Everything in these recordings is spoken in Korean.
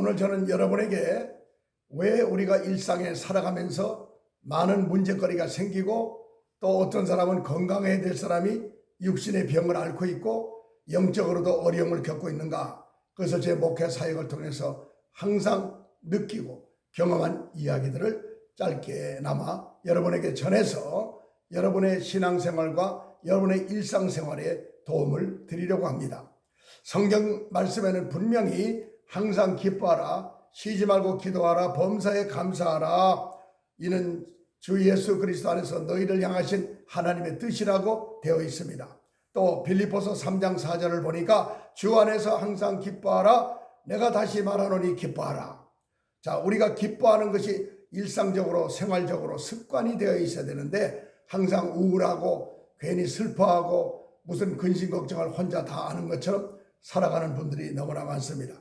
오늘 저는 여러분에게 왜 우리가 일상에 살아가면서 많은 문제거리가 생기고 또 어떤 사람은 건강해야 될 사람이 육신의 병을 앓고 있고 영적으로도 어려움을 겪고 있는가, 그것을 제 목회 사역을 통해서 항상 느끼고 경험한 이야기들을 짧게나마 여러분에게 전해서 여러분의 신앙생활과 여러분의 일상생활에 도움을 드리려고 합니다. 성경 말씀에는 분명히 항상 기뻐하라, 쉬지 말고 기도하라, 범사에 감사하라, 이는 주 예수 그리스도 안에서 너희를 향하신 하나님의 뜻이라고 되어 있습니다. 또 빌립보서 3장 4절을 보니까 주 안에서 항상 기뻐하라, 내가 다시 말하노니 기뻐하라. 자, 우리가 기뻐하는 것이 일상적으로 생활적으로 습관이 되어 있어야 되는데 항상 우울하고 괜히 슬퍼하고 무슨 근심 걱정을 혼자 다 아는 것처럼 살아가는 분들이 너무나 많습니다.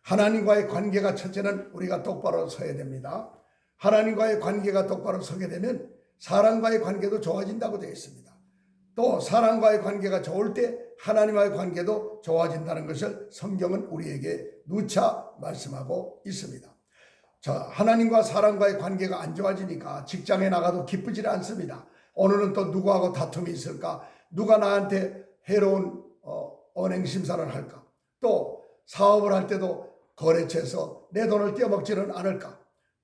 하나님과의 관계가 첫째는 우리가 똑바로 서야 됩니다. 하나님과의 관계가 똑바로 서게 되면 사람과의 관계도 좋아진다고 되어 있습니다. 또 사람과의 관계가 좋을 때 하나님과의 관계도 좋아진다는 것을 성경은 우리에게 누차 말씀하고 있습니다. 자, 하나님과 사람과의 관계가 안 좋아지니까 직장에 나가도 기쁘지 않습니다. 오늘은 또 누구하고 다툼이 있을까? 누가 나한테 해로운 언행심사를 할까? 또 사업을 할 때도 거래처에서 내 돈을 떼어먹지는 않을까?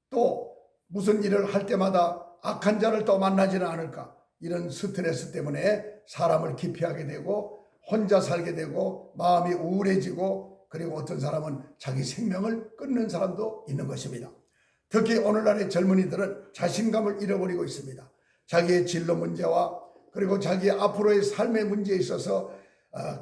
또 무슨 일을 할 때마다 악한 자를 또 만나지는 않을까? 이런 스트레스 때문에 사람을 기피하게 되고 혼자 살게 되고 마음이 우울해지고, 그리고 어떤 사람은 자기 생명을 끊는 사람도 있는 것입니다. 특히 오늘날의 젊은이들은 자신감을 잃어버리고 있습니다. 자기의 진로 문제와 그리고 자기의 앞으로의 삶의 문제에 있어서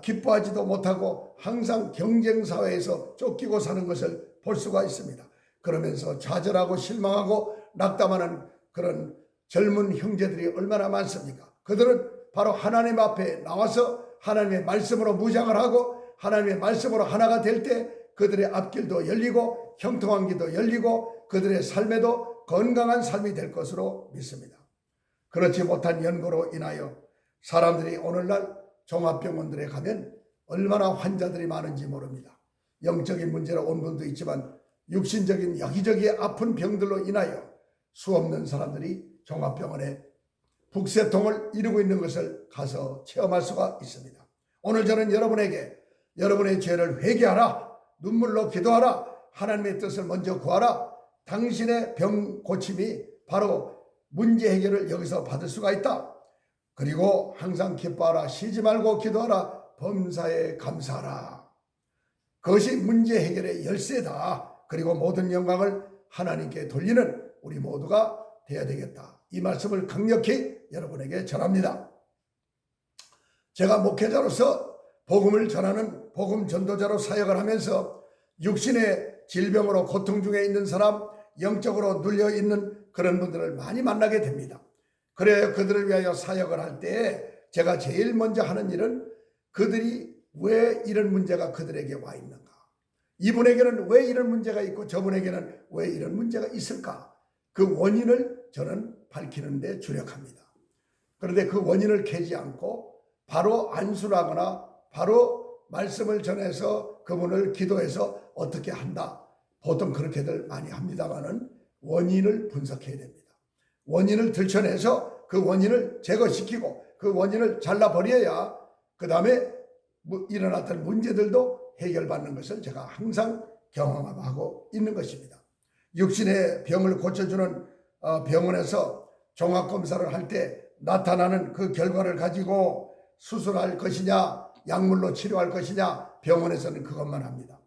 기뻐하지도 못하고 항상 경쟁사회에서 쫓기고 사는 것을 볼 수가 있습니다. 그러면서 좌절하고 실망하고 낙담하는 그런 젊은 형제들이 얼마나 많습니까? 그들은 바로 하나님 앞에 나와서 하나님의 말씀으로 무장을 하고 하나님의 말씀으로 하나가 될 때 그들의 앞길도 열리고 형통한 길도 열리고 그들의 삶에도 건강한 삶이 될 것으로 믿습니다. 그렇지 못한 연고로 인하여 사람들이 오늘날 종합병원들에 가면 얼마나 환자들이 많은지 모릅니다. 영적인 문제로 온 분도 있지만 육신적인 여기저기 아픈 병들로 인하여 수없는 사람들이 종합병원에 북새통을 이루고 있는 것을 가서 체험할 수가 있습니다. 오늘 저는 여러분에게 여러분의 죄를 회개하라, 눈물로 기도하라, 하나님의 뜻을 먼저 구하라, 당신의 병 고침이 바로 문제 해결을 여기서 받을 수가 있다. 그리고 항상 기뻐하라, 쉬지 말고 기도하라, 범사에 감사하라. 그것이 문제 해결의 열쇠다. 그리고 모든 영광을 하나님께 돌리는 우리 모두가 되어야 되겠다. 이 말씀을 강력히 여러분에게 전합니다. 제가 목회자로서 복음을 전하는 복음 전도자로 사역을 하면서 육신의 질병으로 고통 중에 있는 사람, 영적으로 눌려있는 그런 분들을 많이 만나게 됩니다. 그래야 그들을 위하여 사역을 할 때 제가 제일 먼저 하는 일은 그들이 왜 이런 문제가 그들에게 와 있는가, 이분에게는 왜 이런 문제가 있고 저분에게는 왜 이런 문제가 있을까, 그 원인을 저는 밝히는 데 주력합니다. 그런데 그 원인을 캐지 않고 바로 안수하거나 바로 말씀을 전해서 그분을 기도해서 어떻게 한다, 보통 그렇게들 많이 합니다만은 원인을 분석해야 됩니다. 원인을 들춰내서 그 원인을 제거시키고 그 원인을 잘라버려야 그 다음에 일어났던 문제들도 해결받는 것을 제가 항상 경험하고 있는 것입니다. 육신의 병을 고쳐주는 병원에서 종합검사를 할 때 나타나는 그 결과를 가지고 수술할 것이냐 약물로 치료할 것이냐 병원에서는 그것만 합니다.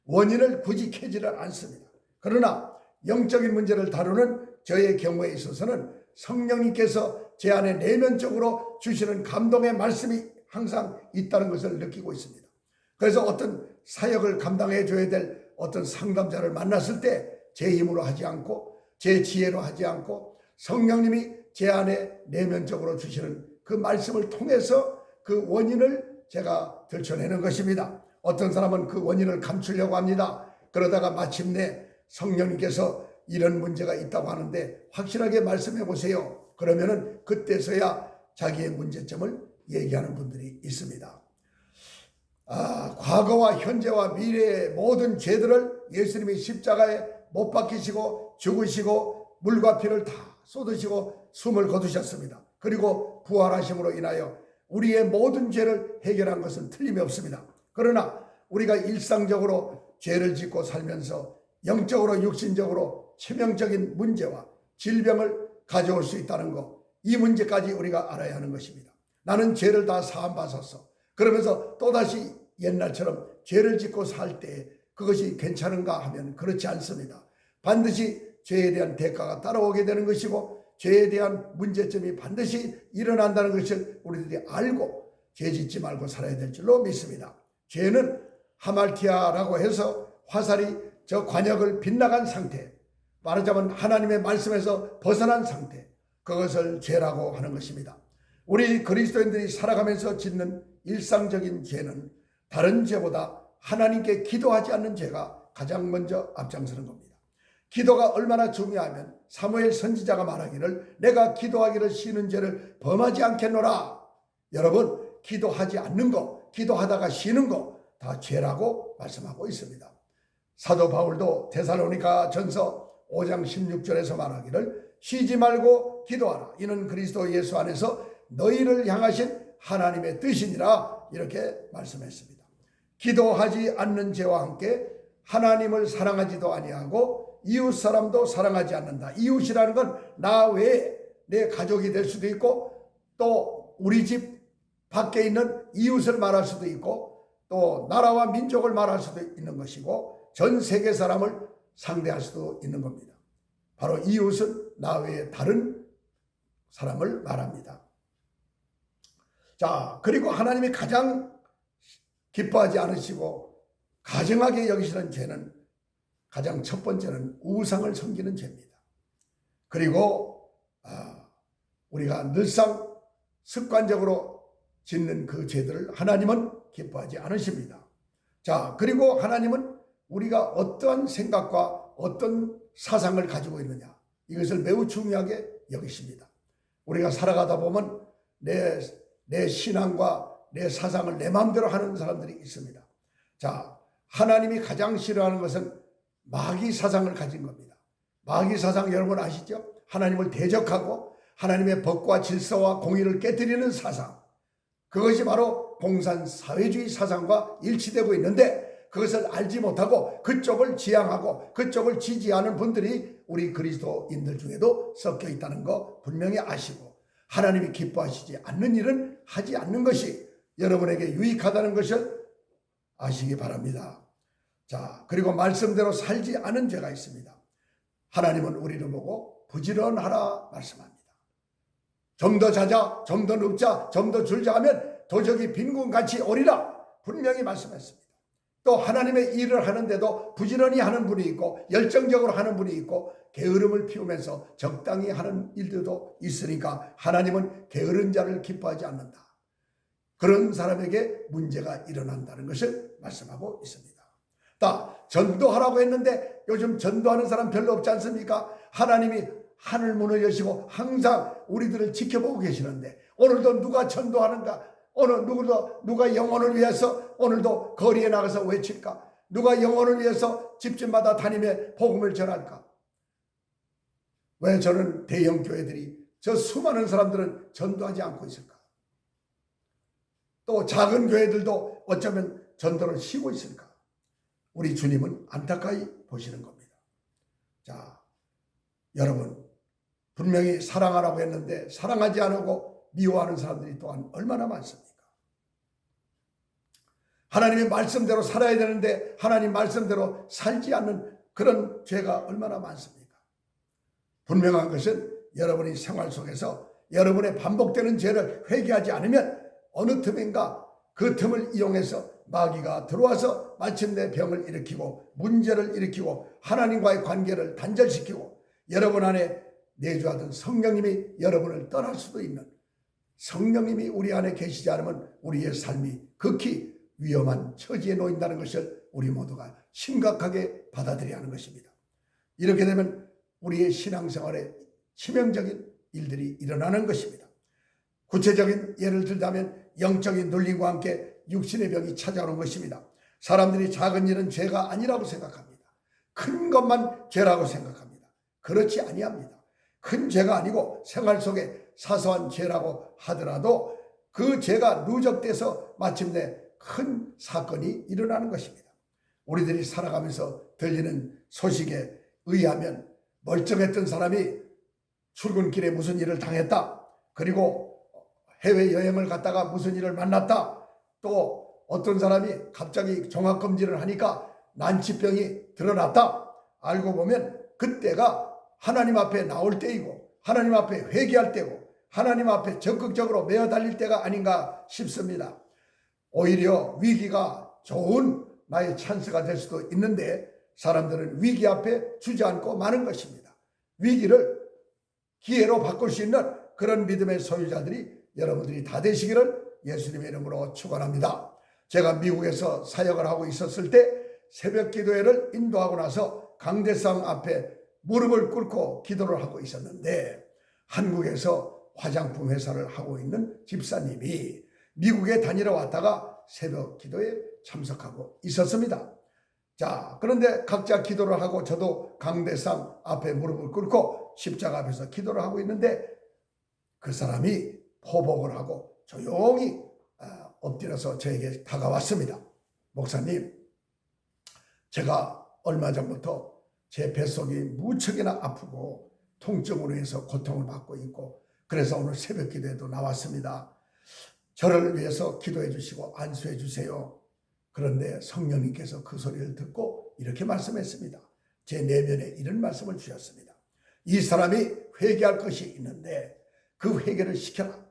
원인을 굳이 캐지를 않습니다. 그러나 영적인 문제를 다루는 저의 경우에 있어서는 성령님께서 제 안에 내면적으로 주시는 감동의 말씀이 항상 있다는 것을 느끼고 있습니다. 그래서 어떤 사역을 감당해 줘야 될 어떤 상담자를 만났을 때 제 힘으로 하지 않고 제 지혜로 하지 않고 성령님이 제 안에 내면적으로 주시는 그 말씀을 통해서 그 원인을 제가 들춰내는 것입니다. 어떤 사람은 그 원인을 감추려고 합니다. 그러다가 마침내 성령님께서 이런 문제가 있다고 하는데 확실하게 말씀해 보세요. 그러면은 그때서야 자기의 문제점을 얘기하는 분들이 있습니다. 과거와 현재와 미래의 모든 죄들을 예수님이 십자가에 못 박히시고 죽으시고 물과 피를 다 쏟으시고 숨을 거두셨습니다. 그리고 부활하심으로 인하여 우리의 모든 죄를 해결한 것은 틀림이 없습니다. 그러나 우리가 일상적으로 죄를 짓고 살면서 영적으로 육신적으로 치명적인 문제와 질병을 가져올 수 있다는 것, 이 문제까지 우리가 알아야 하는 것입니다. 나는 죄를 다 사함받았어. 그러면서 또다시 옛날처럼 죄를 짓고 살 때 그것이 괜찮은가 하면 그렇지 않습니다. 반드시 죄에 대한 대가가 따라오게 되는 것이고 죄에 대한 문제점이 반드시 일어난다는 것을 우리들이 알고 죄 짓지 말고 살아야 될 줄로 믿습니다. 죄는 하말티아라고 해서 화살이 저 관역을 빗나간 상태, 말하자면 하나님의 말씀에서 벗어난 상태, 그것을 죄라고 하는 것입니다. 우리 그리스도인들이 살아가면서 짓는 일상적인 죄는 다른 죄보다 하나님께 기도하지 않는 죄가 가장 먼저 앞장서는 겁니다. 기도가 얼마나 중요하면 사무엘 선지자가 말하기를 내가 기도하기를 쉬는 죄를 범하지 않겠노라. 여러분, 기도하지 않는 거, 기도하다가 쉬는 거 다 죄라고 말씀하고 있습니다. 사도 바울도 데살로니가 전서 5장 16절에서 말하기를 쉬지 말고 기도하라. 이는 그리스도 예수 안에서 너희를 향하신 하나님의 뜻이니라. 이렇게 말씀했습니다. 기도하지 않는 죄와 함께 하나님을 사랑하지도 아니하고 이웃 사람도 사랑하지 않는다. 이웃이라는 건 나 외에 내 가족이 될 수도 있고 또 우리 집 밖에 있는 이웃을 말할 수도 있고 또 나라와 민족을 말할 수도 있는 것이고 전 세계 사람을 상대할 수도 있는 겁니다. 바로 이웃은 나 외에 다른 사람을 말합니다. 자, 그리고 하나님이 가장 기뻐하지 않으시고 가증하게 여기시는 죄는 가장 첫 번째는 우상을 섬기는 죄입니다. 그리고 우리가 늘상 습관적으로 짓는 그 죄들을 하나님은 기뻐하지 않으십니다. 자, 그리고 하나님은 우리가 어떠한 생각과 어떤 사상을 가지고 있느냐, 이것을 매우 중요하게 여기십니다. 우리가 살아가다 보면 내 신앙과 내 사상을 내 마음대로 하는 사람들이 있습니다. 자, 하나님이 가장 싫어하는 것은 마귀 사상을 가진 겁니다. 마귀 사상 여러분 아시죠? 하나님을 대적하고 하나님의 법과 질서와 공의를 깨뜨리는 사상, 그것이 바로 공산사회주의 사상과 일치되고 있는데 그것을 알지 못하고 그쪽을 지향하고 그쪽을 지지하는 분들이 우리 그리스도인들 중에도 섞여 있다는 거 분명히 아시고 하나님이 기뻐하시지 않는 일은 하지 않는 것이 여러분에게 유익하다는 것을 아시기 바랍니다. 자, 그리고 말씀대로 살지 않은 죄가 있습니다. 하나님은 우리를 보고 부지런하라 말씀합니다. 좀 더 자자, 좀 더 눕자, 좀 더 줄자 하면 도적이 빈군같이 오리라 분명히 말씀했습니다. 또 하나님의 일을 하는데도 부지런히 하는 분이 있고 열정적으로 하는 분이 있고 게으름을 피우면서 적당히 하는 일들도 있으니까 하나님은 게으른 자를 기뻐하지 않는다. 그런 사람에게 문제가 일어난다는 것을 말씀하고 있습니다. 전도하라고 했는데 요즘 전도하는 사람 별로 없지 않습니까? 하나님이 하늘 문을 여시고 항상 우리들을 지켜보고 계시는데 오늘도 누가 전도하는가? 오늘 누가 영혼을 위해서 오늘도 거리에 나가서 외칠까? 누가 영혼을 위해서 집집마다 다니며 복음을 전할까? 왜 저는 대형 교회들이 저 수많은 사람들은 전도하지 않고 있을까? 또 작은 교회들도 어쩌면 전도를 쉬고 있을까? 우리 주님은 안타까이 보시는 겁니다. 자, 여러분, 분명히 사랑하라고 했는데 사랑하지 않고 미워하는 사람들이 또한 얼마나 많습니까? 하나님의 말씀대로 살아야 되는데 하나님 말씀대로 살지 않는 그런 죄가 얼마나 많습니까? 분명한 것은 여러분이 생활 속에서 여러분의 반복되는 죄를 회개하지 않으면 어느 틈인가 그 틈을 이용해서 마귀가 들어와서 마침내 병을 일으키고 문제를 일으키고 하나님과의 관계를 단절시키고 여러분 안에 내주하던 성령님이 여러분을 떠날 수도 있는, 성령님이 우리 안에 계시지 않으면 우리의 삶이 극히 위험한 처지에 놓인다는 것을 우리 모두가 심각하게 받아들여야 하는 것입니다. 이렇게 되면 우리의 신앙생활에 치명적인 일들이 일어나는 것입니다. 구체적인 예를 들자면 영적인 눌림과 함께 육신의 병이 찾아오는 것입니다. 사람들이 작은 일은 죄가 아니라고 생각합니다. 큰 것만 죄라고 생각합니다. 그렇지 아니합니다. 큰 죄가 아니고 생활 속에 사소한 죄라고 하더라도 그 죄가 누적돼서 마침내 큰 사건이 일어나는 것입니다. 우리들이 살아가면서 들리는 소식에 의하면 멀쩡했던 사람이 출근길에 무슨 일을 당했다. 그리고 해외여행을 갔다가 무슨 일을 만났다. 또 어떤 사람이 갑자기 종합검진을 하니까 난치병이 드러났다. 알고 보면 그때가 하나님 앞에 나올 때이고 하나님 앞에 회개할 때고 하나님 앞에 적극적으로 매어 달릴 때가 아닌가 싶습니다. 오히려 위기가 좋은 나의 찬스가 될 수도 있는데 사람들은 위기 앞에 주저앉고 마는 것입니다. 위기를 기회로 바꿀 수 있는 그런 믿음의 소유자들이 여러분들이 다 되시기를 예수님의 이름으로 축원합니다. 제가 미국에서 사역을 하고 있었을 때 새벽 기도회를 인도하고 나서 강대상 앞에 무릎을 꿇고 기도를 하고 있었는데 한국에서 화장품 회사를 하고 있는 집사님이 미국에 다니러 왔다가 새벽 기도에 참석하고 있었습니다. 자, 그런데 각자 기도를 하고 저도 강대상 앞에 무릎을 꿇고 십자가 앞에서 기도를 하고 있는데 그 사람이 포복을 하고 조용히 엎드려서 저에게 다가왔습니다. 목사님, 제가 얼마 전부터 제 뱃속이 무척이나 아프고 통증으로 해서 고통을 받고 있고 그래서 오늘 새벽 기도에도 나왔습니다. 저를 위해서 기도해 주시고 안수해 주세요. 그런데 성령님께서 그 소리를 듣고 이렇게 말씀했습니다. 제 내면에 이런 말씀을 주셨습니다. 이 사람이 회개할 것이 있는데 그 회개를 시켜라.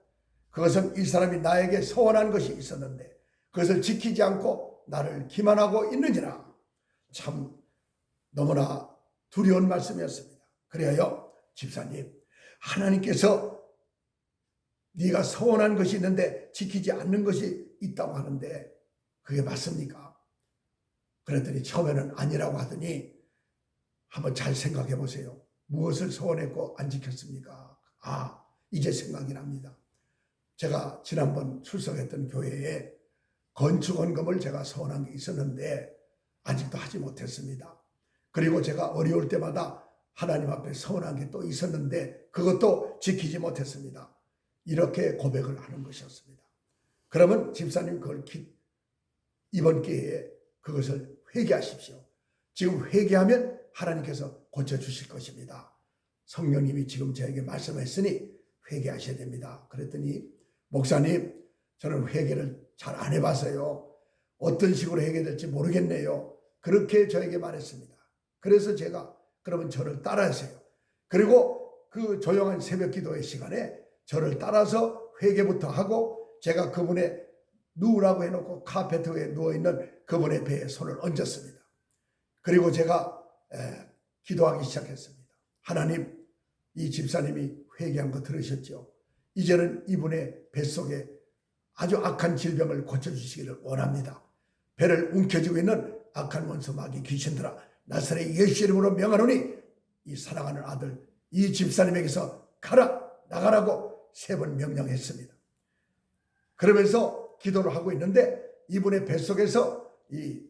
그것은 이 사람이 나에게 서원한 것이 있었는데 그것을 지키지 않고 나를 기만하고 있느니라. 참 너무나 두려운 말씀이었습니다. 그래요, 집사님, 하나님께서 네가 서원한 것이 있는데 지키지 않는 것이 있다고 하는데 그게 맞습니까? 그랬더니 처음에는 아니라고 하더니 한번 잘 생각해 보세요. 무엇을 서원했고 안 지켰습니까? 아, 이제 생각이 납니다. 제가 지난번 출석했던 교회에 건축원금을 제가 서원한 게 있었는데 아직도 하지 못했습니다. 그리고 제가 어려울 때마다 하나님 앞에 서원한 게 또 있었는데 그것도 지키지 못했습니다. 이렇게 고백을 하는 것이었습니다. 그러면 집사님 그걸 이번 기회에 그것을 회개하십시오. 지금 회개하면 하나님께서 고쳐주실 것입니다. 성령님이 지금 저에게 말씀했으니 회개하셔야 됩니다. 그랬더니 목사님, 저는 회개를 잘 안 해봤어요. 어떤 식으로 회개될지 모르겠네요. 그렇게 저에게 말했습니다. 그래서 제가 그러면 저를 따라하세요. 그리고 그 조용한 새벽 기도의 시간에 저를 따라서 회개부터 하고 제가 그분의 누우라고 해놓고 카페트 위에 누워있는 그분의 배에 손을 얹었습니다. 그리고 제가 기도하기 시작했습니다. 하나님, 이 집사님이 회개한 거 들으셨죠? 이제는 이분의 뱃속에 아주 악한 질병을 고쳐주시기를 원합니다. 배를 움켜쥐고 있는 악한 원수 마귀 귀신들아, 나사렛 예수 이름으로 명하노니 이 사랑하는 아들 이 집사님에게서 가라, 나가라고 3번 명령했습니다. 그러면서 기도를 하고 있는데 이분의 뱃속에서 이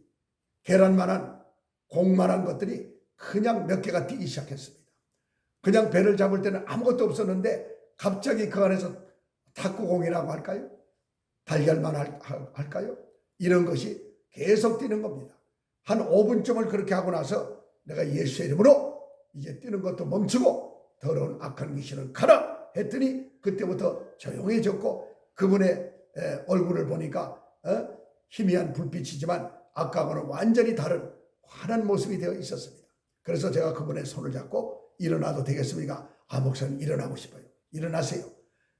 계란만한 공만한 것들이 그냥 몇 개가 뛰기 시작했습니다. 그냥 배를 잡을 때는 아무것도 없었는데 갑자기 그 안에서 탁구공이라고 할까요? 달걀만 할까요? 이런 것이 계속 뛰는 겁니다. 한 5분쯤을 그렇게 하고 나서 내가 예수의 이름으로 이제 뛰는 것도 멈추고 더러운 악한 귀신은 가라 했더니 그때부터 조용해졌고 그분의 얼굴을 보니까 희미한 불빛이지만 아까하고는 완전히 다른 환한 모습이 되어 있었습니다. 그래서 제가 그분의 손을 잡고 일어나도 되겠습니까? 아, 목사님 일어나고 싶어요. 일어나세요.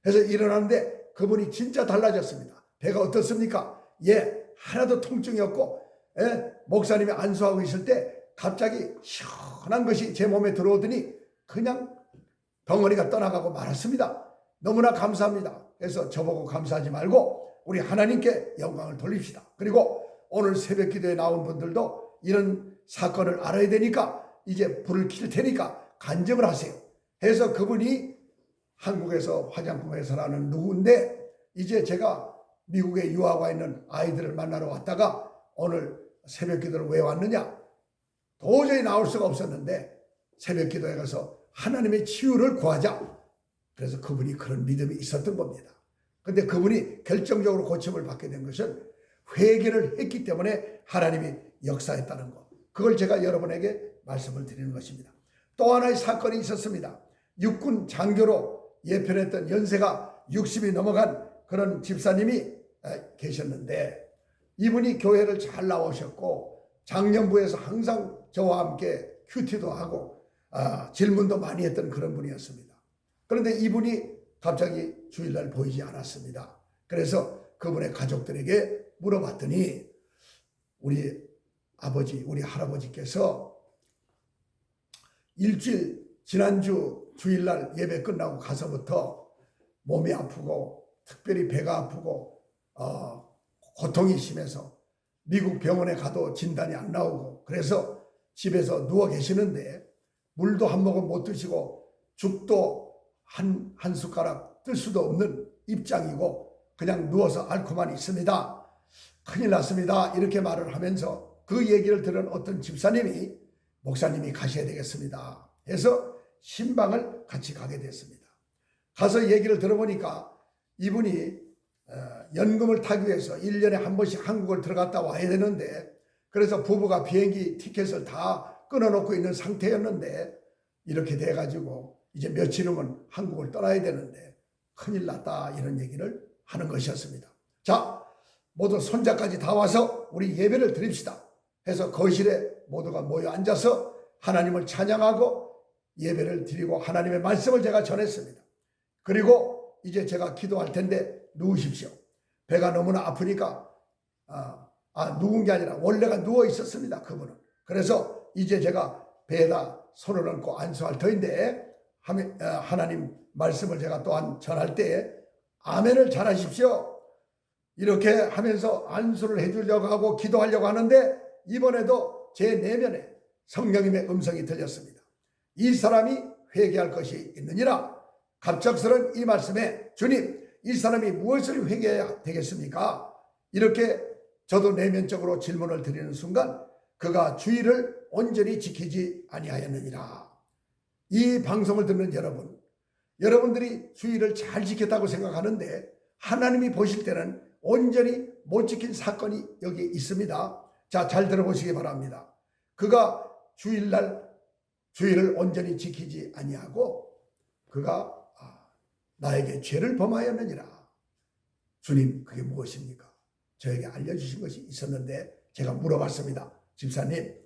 그래서 일어나는데 그분이 진짜 달라졌습니다. 배가 어떻습니까? 예, 하나도 통증이 없고 목사님이 안수하고 있을 때 갑자기 시원한 것이 제 몸에 들어오더니 그냥 덩어리가 떠나가고 말았습니다. 너무나 감사합니다. 그래서 저보고 감사하지 말고 우리 하나님께 영광을 돌립시다. 그리고 오늘 새벽 기도에 나온 분들도 이런 사건을 알아야 되니까 이제 불을 킬 테니까 간증을 하세요. 해서 그분이 한국에서 화장품 회사라는 누구인데 이제 제가 미국에 유학 와 있는 아이들을 만나러 왔다가 오늘 새벽 기도를 왜 왔느냐? 도저히 나올 수가 없었는데 새벽 기도에 가서 하나님의 치유를 구하자. 그래서 그분이 그런 믿음이 있었던 겁니다. 근데 그분이 결정적으로 고침을 받게 된 것은 회개를 했기 때문에 하나님이 역사했다는 것. 그걸 제가 여러분에게 말씀을 드리는 것입니다. 또 하나의 사건이 있었습니다. 육군 장교로 예편했던 연세가 60이 넘어간 그런 집사님이 계셨는데 이분이 교회를 잘 나오셨고 장년부에서 항상 저와 함께 큐티도 하고 질문도 많이 했던 그런 분이었습니다. 그런데 이분이 갑자기 주일날 보이지 않았습니다. 그래서 그분의 가족들에게 물어봤더니 우리 아버지, 우리 할아버지께서 일주일 지난주 주일날 예배 끝나고 가서부터 몸이 아프고 특별히 배가 아프고 고통이 심해서 미국 병원에 가도 진단이 안 나오고 그래서 집에서 누워 계시는데 물도 한 모금 못 드시고 죽도 한 숟가락 뜰 수도 없는 입장이고 그냥 누워서 앓고만 있습니다. 큰일 났습니다. 이렇게 말을 하면서 그 얘기를 들은 어떤 집사님이 목사님이 가셔야 되겠습니다 해서 신방을 같이 가게 됐습니다. 가서 얘기를 들어보니까 이분이 연금을 타기 위해서 1년에 한 번씩 한국을 들어갔다 와야 되는데 그래서 부부가 비행기 티켓을 다 끊어놓고 있는 상태였는데 이렇게 돼가지고 이제 며칠 후면 한국을 떠나야 되는데 큰일 났다 이런 얘기를 하는 것이었습니다. 자, 모두 손자까지 다 와서 우리 예배를 드립시다 해서 거실에 모두가 모여 앉아서 하나님을 찬양하고 예배를 드리고 하나님의 말씀을 제가 전했습니다. 그리고 이제 제가 기도할 텐데 누우십시오. 배가 너무나 아프니까 누운 게 아니라 원래가 누워 있었습니다. 그분은. 그래서 이제 제가 배에다 손을 얹고 안수할 터인데 하나님 말씀을 제가 또한 전할 때 아멘을 잘하십시오. 이렇게 하면서 안수를 해주려고 하고 기도하려고 하는데 이번에도 제 내면에 성령님의 음성이 들렸습니다. 이 사람이 회개할 것이 있느니라. 갑작스런 이 말씀에 주님, 이 사람이 무엇을 회개해야 되겠습니까? 이렇게 저도 내면적으로 질문을 드리는 순간 그가 주의를 온전히 지키지 아니하였느니라. 이 방송을 듣는 여러분들이 주의를 잘 지켰다고 생각하는데 하나님이 보실 때는 온전히 못 지킨 사건이 여기 있습니다. 자, 잘 들어보시기 바랍니다. 그가 주의를 온전히 지키지 아니하고 그가 나에게 죄를 범하였느니라. 주님, 그게 무엇입니까? 저에게 알려주신 것이 있었는데 제가 물어봤습니다. 집사님,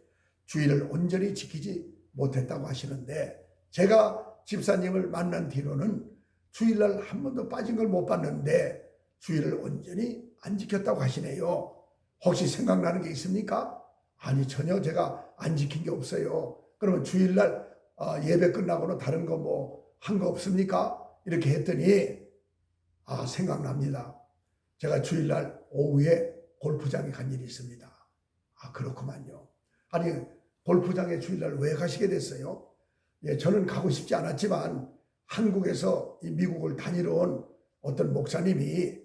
주의를 온전히 지키지 못했다고 하시는데 제가 집사님을 만난 뒤로는 주일날 한 번도 빠진 걸 못 봤는데 주의를 온전히 안 지켰다고 하시네요. 혹시 생각나는 게 있습니까? 아니, 전혀 제가 안 지킨 게 없어요. 그러면 주일날 예배 끝나고는 다른 거 뭐 한 거 없습니까? 이렇게 했더니 생각납니다. 제가 주일날 오후에 골프장에 간 일이 있습니다. 그렇구만요. 아니, 골프장에 주일날 왜 가시게 됐어요? 예, 저는 가고 싶지 않았지만 한국에서 이 미국을 다니러 온 어떤 목사님이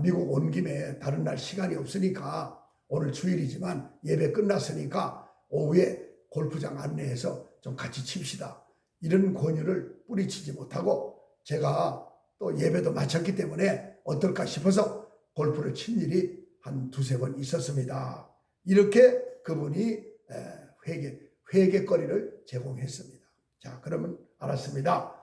미국 온 김에 다른 날 시간이 없으니까 오늘 주일이지만 예배 끝났으니까 오후에 골프장 안내해서 좀 같이 칩시다. 이런 권유를 뿌리치지 못하고 제가 또 예배도 마쳤기 때문에 어떨까 싶어서 골프를 친 일이 한 두세 번 있었습니다. 이렇게 그분이 회개거리를 제공했습니다. 자, 그러면 알았습니다.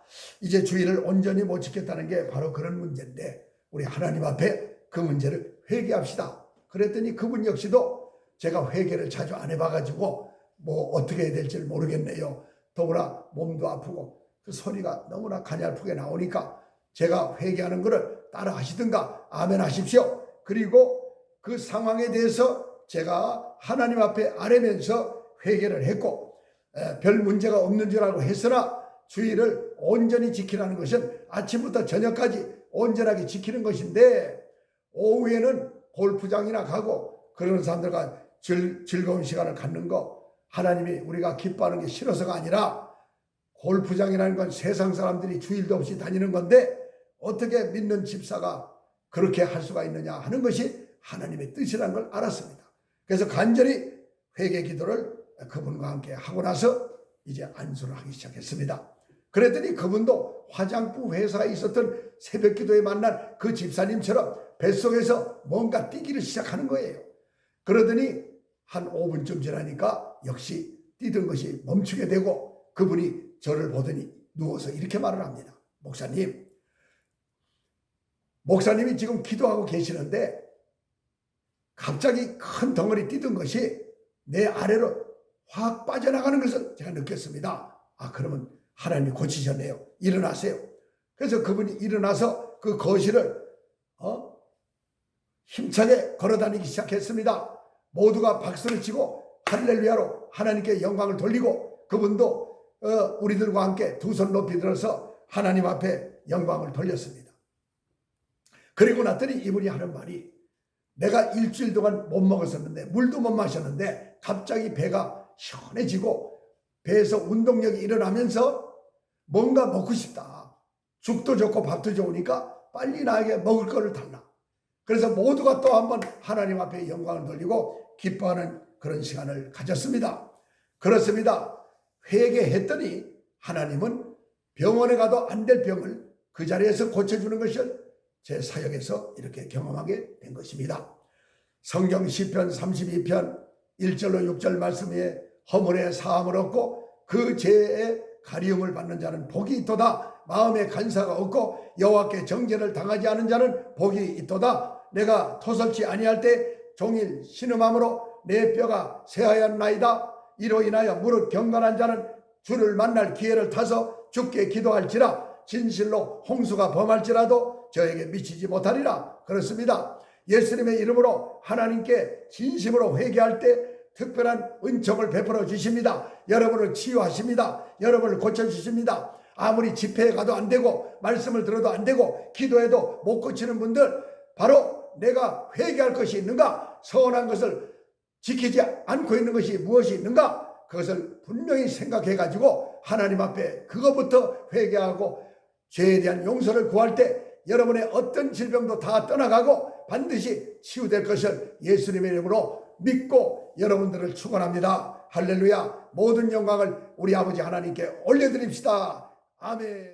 이제 주의를 온전히 못 지켰다는 게 바로 그런 문제인데 우리 하나님 앞에 그 문제를 회개합시다. 그랬더니 그분 역시도 제가 회개를 자주 안 해봐가지고 뭐 어떻게 해야 될지 모르겠네요. 더구나 몸도 아프고 그 소리가 너무나 가냘프게 나오니까 제가 회개하는 것을 따라 하시든가 아멘 하십시오. 그리고 그 상황에 대해서 제가 하나님 앞에 아뢰면서 회개를 했고 별 문제가 없는 줄 알고 했으나 주의를 온전히 지키라는 것은 아침부터 저녁까지 온전하게 지키는 것인데 오후에는 골프장이나 가고 그런 사람들과 즐거운 시간을 갖는 거 하나님이 우리가 기뻐하는 게 싫어서가 아니라 골프장이라는 건 세상 사람들이 주일도 없이 다니는 건데 어떻게 믿는 집사가 그렇게 할 수가 있느냐 하는 것이 하나님의 뜻이라는 걸 알았습니다. 그래서 간절히 회개 기도를 그분과 함께 하고 나서 이제 안수를 하기 시작했습니다. 그랬더니 그분도 화장품 회사에 있었던 새벽 기도에 만난 그 집사님처럼 뱃속에서 뭔가 뛰기를 시작하는 거예요. 그러더니 한 5분쯤 지나니까 역시 뛰던 것이 멈추게 되고 그분이 저를 보더니 누워서 이렇게 말을 합니다. 목사님이 지금 기도하고 계시는데 갑자기 큰 덩어리 뛰던 것이 내 아래로 확 빠져나가는 것을 제가 느꼈습니다. 아, 그러면 하나님이 고치셨네요. 일어나세요. 그래서 그분이 일어나서 그 거실을 힘차게 걸어다니기 시작했습니다. 모두가 박수를 치고 할렐루야로 하나님께 영광을 돌리고 그분도 우리들과 함께 두 손 높이 들어서 하나님 앞에 영광을 돌렸습니다. 그리고 났더니 이분이 하는 말이 내가 일주일 동안 못 먹었었는데 물도 못 마셨는데 갑자기 배가 시원해지고 배에서 운동력이 일어나면서 뭔가 먹고 싶다. 죽도 좋고 밥도 좋으니까 빨리 나에게 먹을 거를 달라. 그래서 모두가 또 한번 하나님 앞에 영광을 돌리고 기뻐하는 그런 시간을 가졌습니다. 그렇습니다. 회개했더니 하나님은 병원에 가도 안 될 병을 그 자리에서 고쳐주는 것을 제 사역에서 이렇게 경험하게 된 것입니다. 성경 시편 32편 1절로 6절 말씀에 허물의 사함을 얻고 그 죄의 가리움을 받는 자는 복이 있도다. 마음에 간사가 없고 여호와께 정죄를 당하지 않은 자는 복이 있도다. 내가 토설치 아니할 때 종일 신음함으로 내 뼈가 새하얗나이다. 이로 인하여 무릇 경건한 자는 주를 만날 기회를 타서 주께 기도할지라. 진실로 홍수가 범할지라도 저에게 미치지 못하리라. 그렇습니다. 예수님의 이름으로 하나님께 진심으로 회개할 때 특별한 은총을 베풀어 주십니다. 여러분을 치유하십니다. 여러분을 고쳐주십니다. 아무리 집회에 가도 안 되고 말씀을 들어도 안 되고 기도해도 못 고치는 분들, 바로 내가 회개할 것이 있는가, 선한 것을 지키지 않고 있는 것이 무엇이 있는가, 그것을 분명히 생각해 가지고 하나님 앞에 그것부터 회개하고 죄에 대한 용서를 구할 때 여러분의 어떤 질병도 다 떠나가고 반드시 치유될 것을 예수님의 이름으로 믿고 여러분들을 축원합니다. 할렐루야. 모든 영광을 우리 아버지 하나님께 올려드립시다. 아멘.